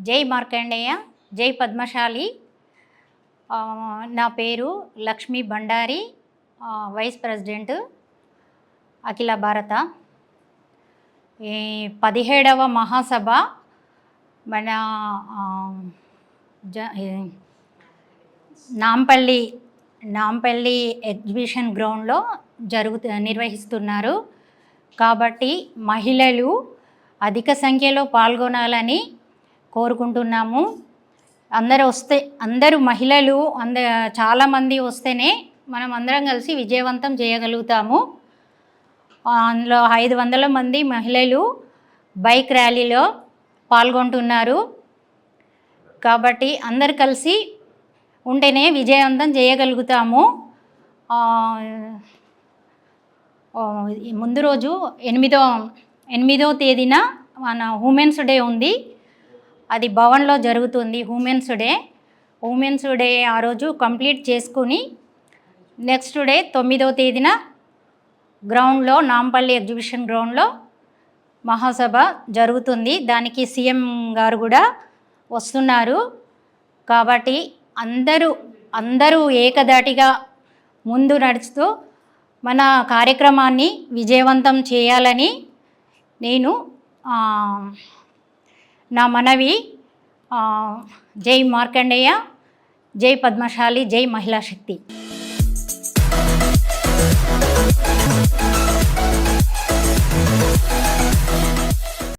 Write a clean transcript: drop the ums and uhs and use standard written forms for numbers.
జై మార్కండేయ, జై పద్మశాలి. నా పేరు లక్ష్మీ బండారి, వైస్ ప్రెసిడెంట్ అఖిల భారత. ఈ 17వ మహాసభ మన నాంపల్లి ఎగ్జిబిషన్ గ్రౌండ్లో నిర్వహిస్తున్నారు. కాబట్టి మహిళలు అధిక సంఖ్యలో పాల్గొనాలని కోరుకుంటున్నాము. అందరూ మహిళలు చాలామంది వస్తేనే మనం అందరం కలిసి విజయవంతం చేయగలుగుతాము. అందులో 500 మంది మహిళలు బైక్ ర్యాలీలో పాల్గొంటున్నారు. కాబట్టి అందరు కలిసి ఉంటేనే విజయవంతం చేయగలుగుతాము. ముందు రోజు 8వ తేదీన మన ఉమెన్స్ డే ఉంది. అది భవన్లో జరుగుతుంది. ఉమెన్స్ డే ఆ రోజు కంప్లీట్ చేసుకుని నెక్స్ట్ డే 9వ తేదీన గ్రౌండ్లో నాంపల్లి ఎగ్జిబిషన్ గ్రౌండ్లో మహాసభ జరుగుతుంది. దానికి సీఎం గారు కూడా వస్తున్నారు. కాబట్టి అందరూ ఏకధాటిగా ముందు నడుస్తూ మన కార్యక్రమాన్ని విజయవంతం చేయాలని నేను నా మనవి. జై మార్కండేయ, జై పద్మశాలి, జై మహిళా శక్తి.